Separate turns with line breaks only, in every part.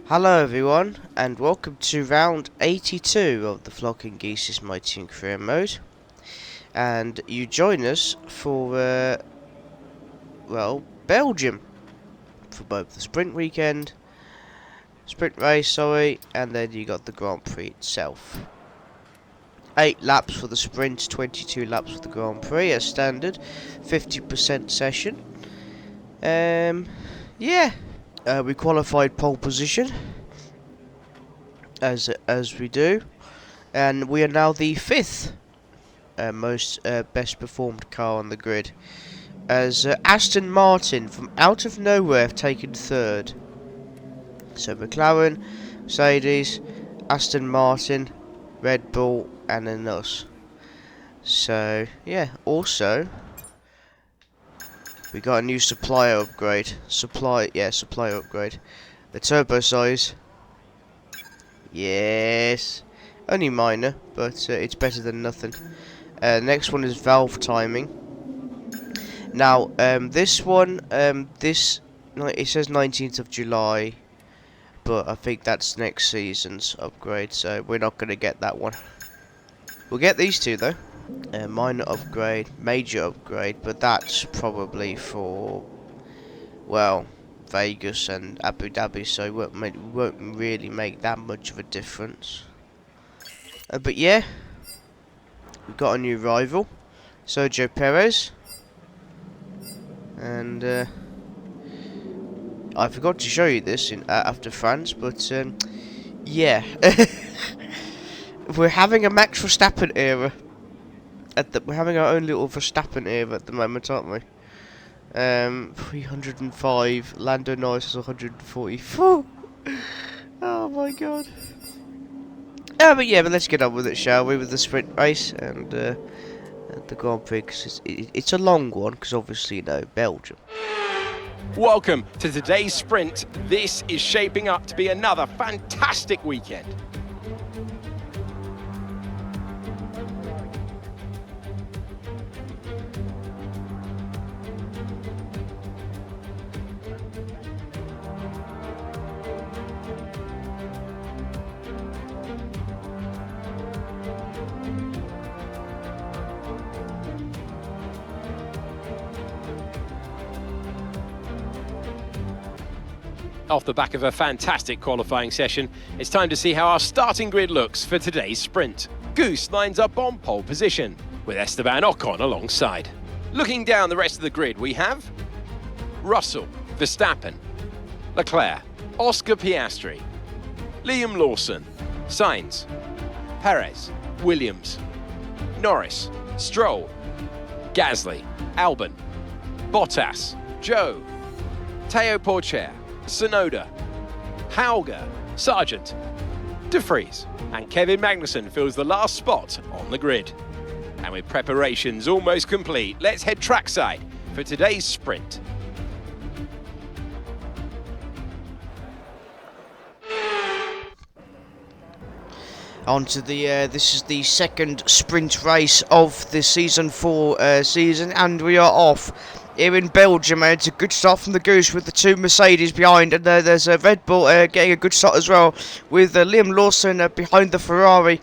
Hello everyone, and welcome to round 82 of the Flocking Geese's Mighty and Career Mode. And you join us for, Belgium. For both the sprint race, and then you got the Grand Prix itself. 8 laps for the sprint, 22 laps for the Grand Prix, as standard, 50% session. We qualified pole position. As we do, and we are now the 5th most best performed car on the grid, as Aston Martin from out of nowhere have taken 3rd. So McLaren, Mercedes, Aston Martin, Red Bull, and then us. So yeah, also we got a new supplier upgrade. Supplier upgrade. The turbo size. Yes, only minor, but it's better than nothing. Next one is valve timing. Now, this one, it says 19th of July, but I think that's next season's upgrade, so we're not going to get that one. We'll get these two though. Minor upgrade, major upgrade, but that's probably for, well, Vegas and Abu Dhabi, so it won't really make that much of a difference. But yeah, we've got a new rival, Sergio Perez, and I forgot to show you this after France, but yeah, we're having a Max Verstappen era. We're having our own little Verstappen era at the moment, aren't we? 305. Lando Norris is 144. Oh my god. But let's get on with it, shall we? With the sprint race and the Grand Prix. 'Cause it's a long one, because obviously, Belgium.
Welcome to today's sprint. This is shaping up to be another fantastic weekend. Off the back of a fantastic qualifying session, it's time to see how our starting grid looks for today's sprint. Goose lines up on pole position, with Esteban Ocon alongside. Looking down the rest of the grid, we have Russell, Verstappen, Leclerc, Oscar Piastri, Liam Lawson, Sainz, Perez, Williams, Norris, Stroll, Gasly, Albon, Bottas, Joe, Teo Porcher, Tsunoda, Hauger, Sargent, De Vries, and Kevin Magnussen fills the last spot on the grid. And with preparations almost complete, let's head trackside for today's sprint.
On to this is the second sprint race of the Season 4 season, and we are off here in Belgium. And it's a good start from the Goose with the 2 Mercedes behind, and there's a Red Bull getting a good start as well, with Liam Lawson behind the Ferrari,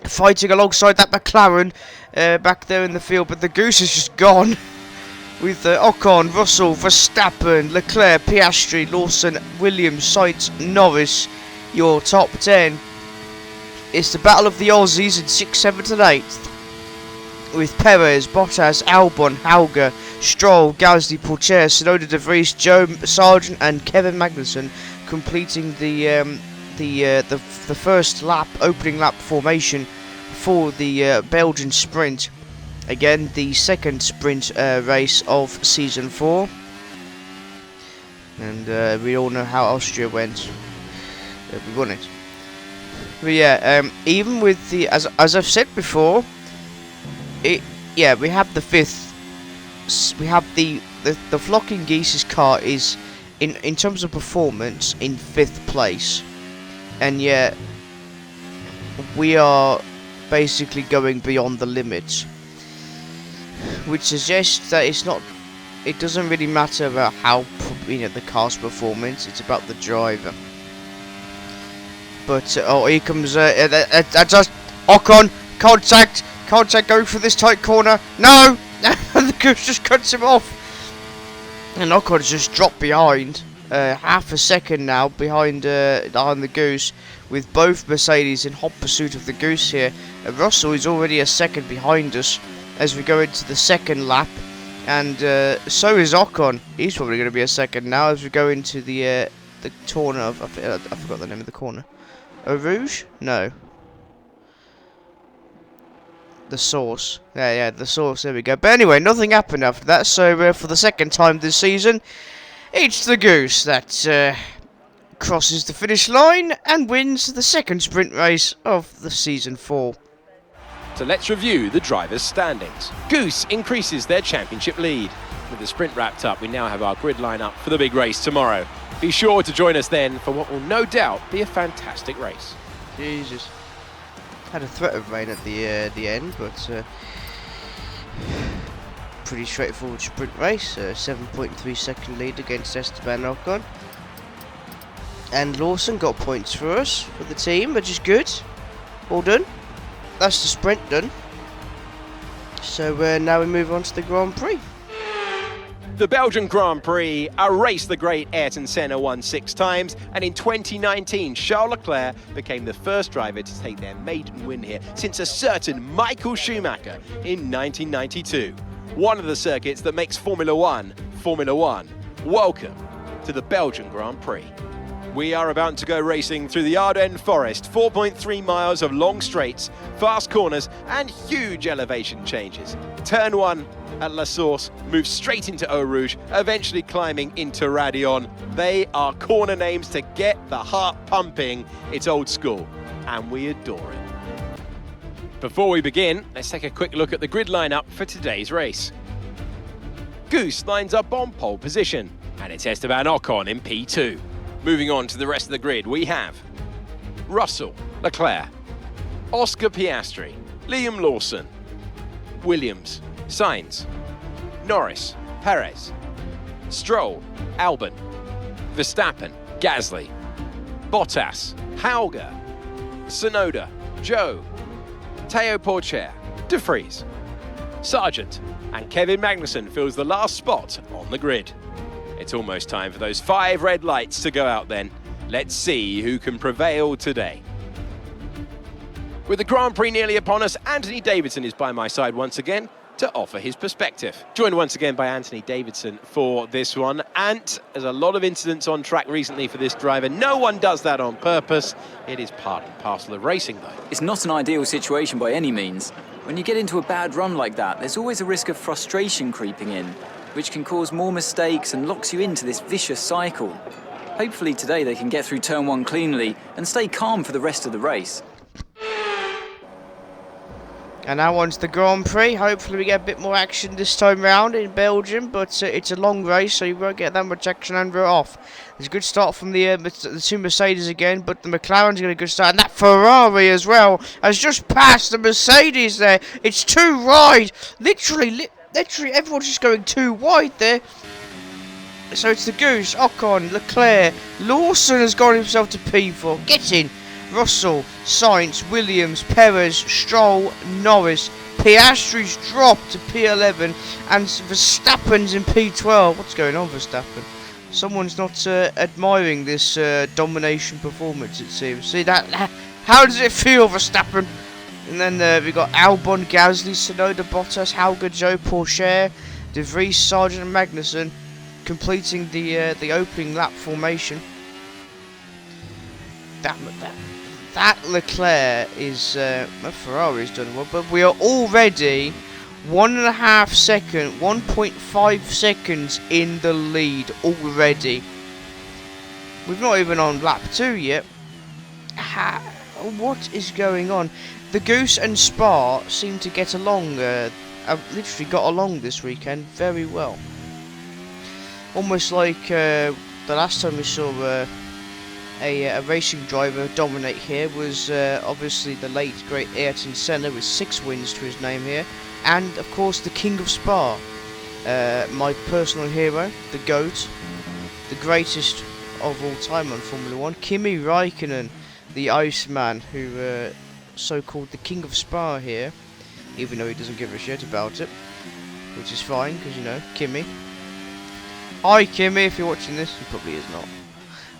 fighting alongside that McLaren back there in the field. But the Goose is just gone with Ocon, Russell, Verstappen, Leclerc, Piastri, Lawson, Williams, Sainz, Norris, your top 10. It's the battle of the Aussies in 6th, 7th and 8th, with Perez, Bottas, Albon, Hauger, Stroll, Gasly, Porcher, Tsunoda, De Vries, Joe, Sargent, and Kevin Magnussen completing the first lap, opening lap formation for the Belgian sprint. Again, the second sprint race of Season 4, and we all know how Austria went. We won it. But yeah, even with the, as I've said before, we have the 5th. We have the Flocking Geese's car is in terms of performance in 5th place, and yet we are basically going beyond the limits, which suggests that it doesn't really matter about how the car's performance. It's about the driver. But oh, here comes just Ocon, contact, going for this tight corner. No, the Goose just cuts him off, and Ocon's just dropped behind, half a second now behind the Goose, with both Mercedes in hot pursuit of the Goose here. Russell is already a second behind us as we go into the second lap, and so is Ocon. He's probably going to be a second now as we go into the corner of I forgot the name of the corner. Eau Rouge? No. The Source. Yeah, the Source. There we go. But anyway, nothing happened after that. So for the second time this season, it's the Goose that crosses the finish line and wins the second sprint race of the season 4.
So let's review the drivers' standings. Goose increases their championship lead. With the sprint wrapped up, we now have our grid line-up for the big race tomorrow. Be sure to join us then for what will no doubt be a fantastic race.
Jesus. Had a threat of rain at the end, but pretty straightforward sprint race. 7.3 second lead against Esteban Ocon. And Lawson got points for us, for the team, which is good. All done. That's the sprint done. So now we move on to the Grand Prix.
The Belgian Grand Prix, a race the great Ayrton Senna won 6 times, and in 2019 Charles Leclerc became the first driver to take their maiden win here since a certain Michael Schumacher in 1992. One of the circuits that makes Formula One, Formula One. Welcome to the Belgian Grand Prix. We are about to go racing through the Ardennes Forest, 4.3 miles of long straights, fast corners and huge elevation changes. Turn 1 at La Source moves straight into Eau Rouge, eventually climbing into Radion. They are corner names to get the heart pumping. It's old school and we adore it. Before we begin, let's take a quick look at the grid lineup for today's race. Goose lines up on pole position and it's Esteban Ocon in P2. Moving on to the rest of the grid, we have Russell, Leclerc, Oscar Piastri, Liam Lawson, Williams, Sainz, Norris, Perez, Stroll, Albon, Verstappen, Gasly, Bottas, Hauger, Tsunoda, Zhou, Teo Porcher, De Vries, Sargent, and Kevin Magnussen fills the last spot on the grid. It's almost time for those 5 red lights to go out then. Let's see who can prevail today. With the Grand Prix nearly upon us, Anthony Davidson is by my side once again to offer his perspective. Joined once again by Anthony Davidson for this one. Ant, there's a lot of incidents on track recently for this driver. No one does that on purpose. It is part and parcel of racing though.
It's not an ideal situation by any means. When you get into a bad run like that, there's always a risk of frustration creeping in, which can cause more mistakes and locks you into this vicious cycle. Hopefully today they can get through turn 1 cleanly and stay calm for the rest of the race.
And now on to the Grand Prix. Hopefully we get a bit more action this time round in Belgium, but it's a long race, so you won't get that much action under it off. There's a good start from the 2 Mercedes again, but the McLaren's got a good start, and that Ferrari as well has just passed the Mercedes there. It's too wide. Literally everyone's just going too wide there. So it's the Goose, Ocon, Leclerc, Lawson has got himself to P4. Get in. Russell, Sainz, Williams, Perez, Stroll, Norris, Piastri's dropped to P11, and Verstappen's in P12. What's going on, Verstappen? Someone's not admiring this domination performance, it seems. See that? How does it feel, Verstappen? And then we got Albon, Gasly, Tsunoda, Bottas, Hauger, Zhou, Porcher, De Vries, Sargent, and Magnussen completing the opening lap formation. That Leclerc is Ferrari's done well, but we are already 1.5 seconds in the lead already. We've not even on lap 2 yet. What is going on? The Goose and Spa seem to get along. I've literally got along this weekend very well. Almost like the last time we saw a racing driver dominate here was obviously the late great Ayrton Senna with 6 wins to his name here, and of course the King of Spa, my personal hero, the GOAT, the greatest of all time on Formula 1, Kimi Raikkonen. the Iceman, who so-called the King of Spa here, even though he doesn't give a shit about it, which is fine, because, you know, Kimmy. Hi, Kimmy, if you're watching this. He probably is not.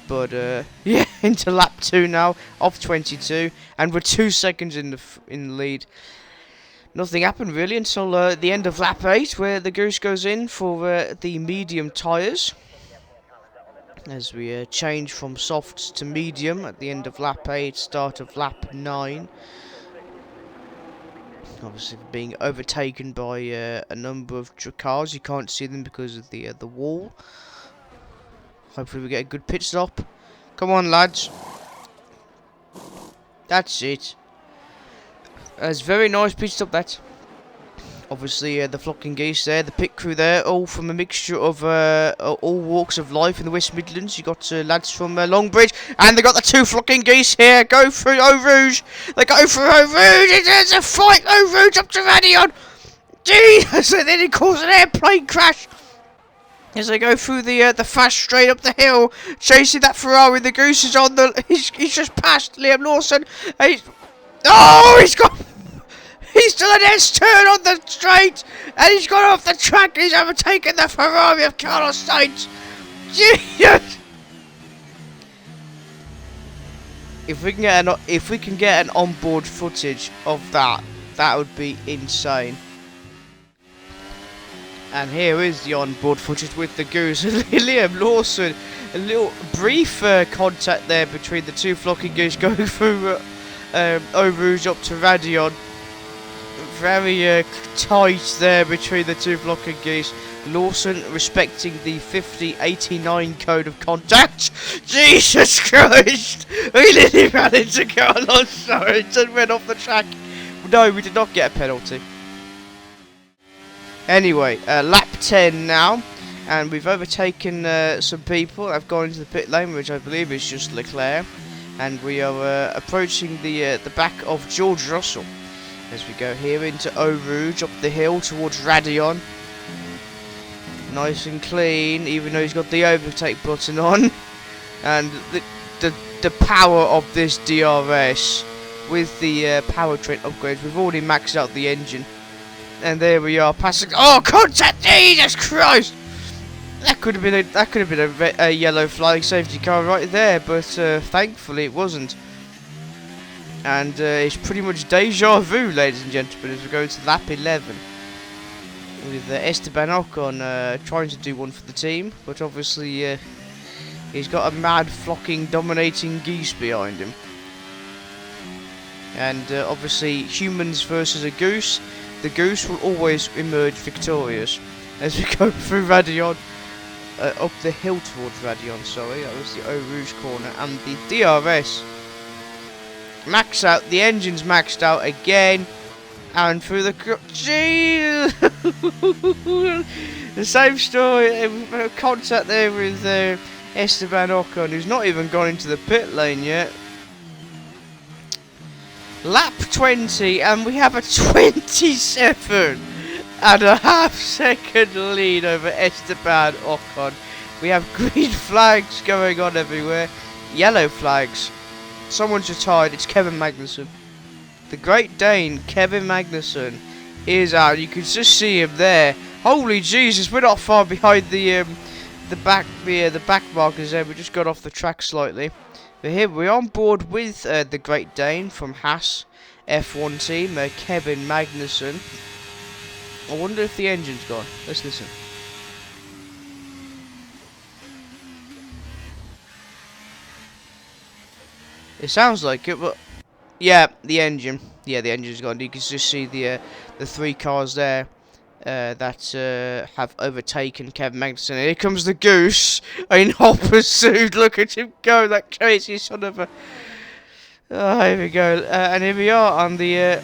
But, yeah, into lap 2 now, of 22, and we're 2 seconds in the lead. Nothing happened, really, until the end of lap 8, where the Goose goes in for the medium tyres. As we change from softs to medium at the end of lap 8, start of lap 9. Obviously being overtaken by a number of cars. You can't see them because of the wall. Hopefully we get a good pit stop. Come on, lads. That's it. That's very nice pit stop, that. Obviously the flocking geese there, the pit crew there, all from a mixture of all walks of life in the West Midlands. You got lads from Longbridge, and they got the 2 flocking geese here. Go through Eau Rouge. They go through Eau Rouge. There's a fight. Eau Rouge up to Radion. Jesus! And then it caused an airplane crash as they go through the fast straight up the hill, chasing that Ferrari. The Goose is on the. He's just passed Liam Lawson. He's got. He's done an S-turn on the straight, and he's gone off the track. He's overtaken the Ferrari of Carlos Sainz. Jesus! If we can get an onboard footage of that, that would be insane. And here is the onboard footage with the Goose and Liam Lawson. A little brief contact there between the 2 flocking geese going through Eau Rouge up to Radion. Very tight there between the 2 flocking geese. Lawson respecting the 5089 code of contact. Jesus Christ! We nearly ran into Carlos Sainz and went off the track. No, we did not get a penalty. Anyway, lap 10 now, and we've overtaken some people. I've gone into the pit lane, which I believe is just Leclerc, and we are approaching the back of George Russell. As we go here into Eau Rouge, up the hill towards Radion. Nice and clean, even though he's got the overtake button on. And the power of this DRS with the powertrain upgrades. We've already maxed out the engine. And there we are, passing. Oh, contact! Jesus Christ! That could have been a yellow flag safety car right there, but thankfully it wasn't. And it's pretty much deja vu, ladies and gentlemen, as we go to lap 11. With Esteban Ocon trying to do one for the team, but obviously he's got a mad, flocking, dominating Geese behind him. And obviously humans versus a Goose. The Goose will always emerge victorious. As we go through Radion, up the hill towards Radion, sorry, that was the Eau Rouge corner, and the DRS. Max out, the engine's maxed out again, and through the jeez, the same story. Contact there with Esteban Ocon, who's not even gone into the pit lane yet. Lap 20, and we have a 27.5 second lead over Esteban Ocon. We have green flags going on everywhere, yellow flags. Someone's retired. It's Kevin Magnussen. The Great Dane, Kevin Magnussen, is out. You can just see him there. Holy Jesus, we're not far behind the back markers there. We just got off the track slightly. But here we're on board with the Great Dane from Haas F1 team, Kevin Magnussen. I wonder if the engine's gone. Let's listen. It sounds like it, but yeah, the engine. Yeah, the engine's gone. You can just see the 3 cars there that have overtaken Kevin Magnussen. Here comes the Goose in hot pursuit. Look at him go, that crazy son of a. Oh, here we go, and here we are on the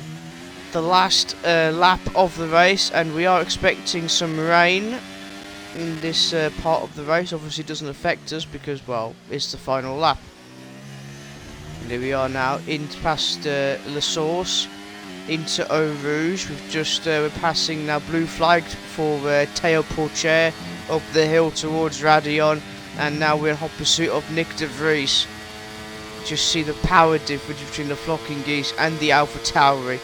last lap of the race, and we are expecting some rain in this part of the race. Obviously, it doesn't affect us because, well, it's the final lap. And here we are now, in past La Source, into Eau Rouge. We've just, we're passing now blue flagged for Théo Pourchaire up the hill towards Radion. And now we're in hot pursuit of Nick de Vries. just see the power difference between the flocking geese and the Alpha Tauri.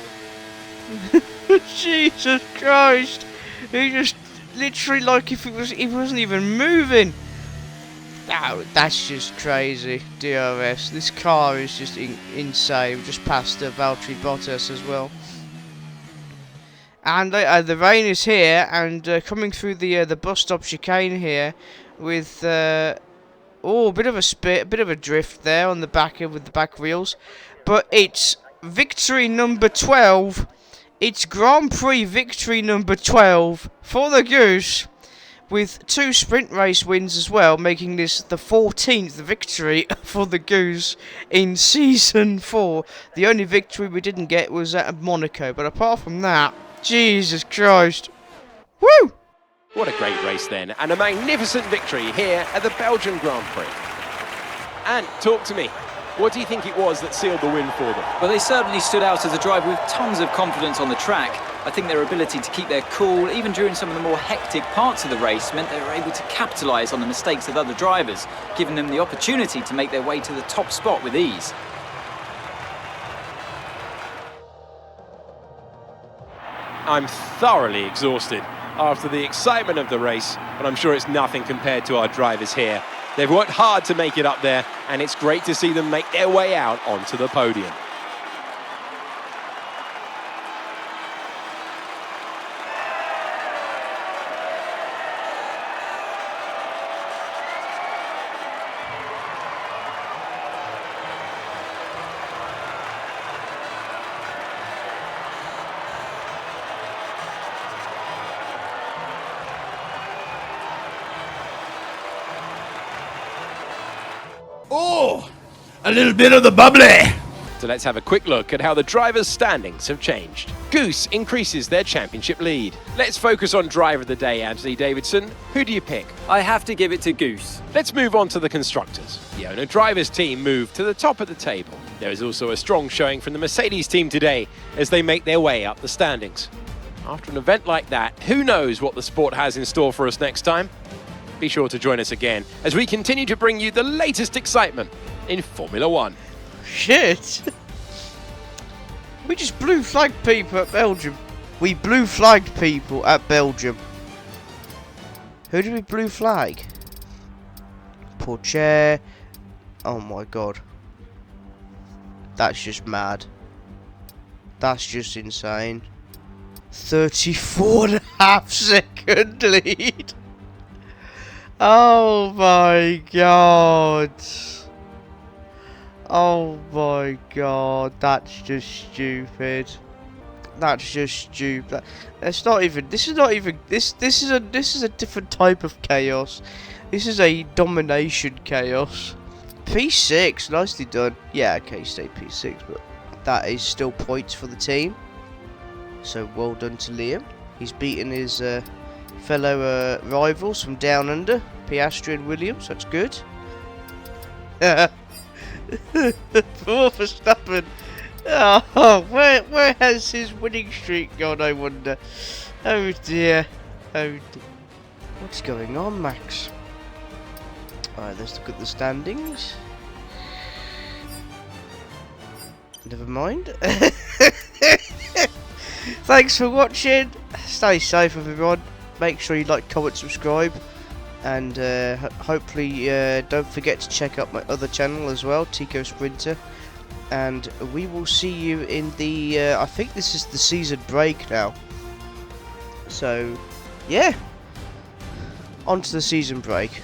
Jesus Christ! He just literally, like, if he wasn't even moving. Oh, that's just crazy. DRS. This car is just insane. We just passed Valtteri Bottas as well. And the rain is here, and coming through the bus stop chicane here, with a bit of a spit, a bit of a drift there on the back with the back wheels, but it's victory number 12. It's Grand Prix victory number 12 for the Goose, with 2 sprint race wins as well, making this the 14th victory for the Goose in Season 4. The only victory we didn't get was at Monaco, but apart from that, Jesus Christ. Woo!
What a great race then, and a magnificent victory here at the Belgian Grand Prix. And talk to me, what do you think it was that sealed the win for them?
Well, they certainly stood out as a driver with tons of confidence on the track. I think their ability to keep their cool, even during some of the more hectic parts of the race, meant they were able to capitalise on the mistakes of other drivers, giving them the opportunity to make their way to the top spot with ease.
I'm thoroughly exhausted after the excitement of the race, but I'm sure it's nothing compared to our drivers here. They've worked hard to make it up there, and it's great to see them make their way out onto the podium.
Oh, a little bit of the bubbly.
So let's have a quick look at how the drivers' standings have changed. Goose increases their championship lead. Let's focus on driver of the day, Anthony Davidson. Who do you pick?
I have to give it to Goose.
Let's move on to the constructors. The owner drivers team moved to the top of the table. There is also a strong showing from the Mercedes team today as they make their way up the standings. After an event like that, who knows what the sport has in store for us next time? Be sure to join us again as we continue to bring you the latest excitement in Formula One.
Shit! We just blue flagged people at Belgium. We blue flagged people at Belgium. Who did we blue flag? Poor chair. Oh my god. That's just mad. That's just insane. 34.5 second lead. Oh my god. Oh my god, that's just stupid. That's just stupid. It's not even. This is not even. This is a different type of chaos. This is a domination chaos. P6, nicely done. Yeah, okay, stay P6, but that is still points for the team. So well done to Liam. He's beaten his fellow rivals from down under, Piastri and Williams. That's good. Poor Verstappen. Oh, where has his winning streak gone, I wonder? Oh dear. Oh dear. What's going on, Max? Alright, let's look at the standings. Never mind. Thanks for watching. Stay safe, everyone. Make sure you like, comment, subscribe. And hopefully don't forget to check out my other channel as well, Tico Sprinter. And we will see you in the I think this is the season break now. So yeah, on to the season break.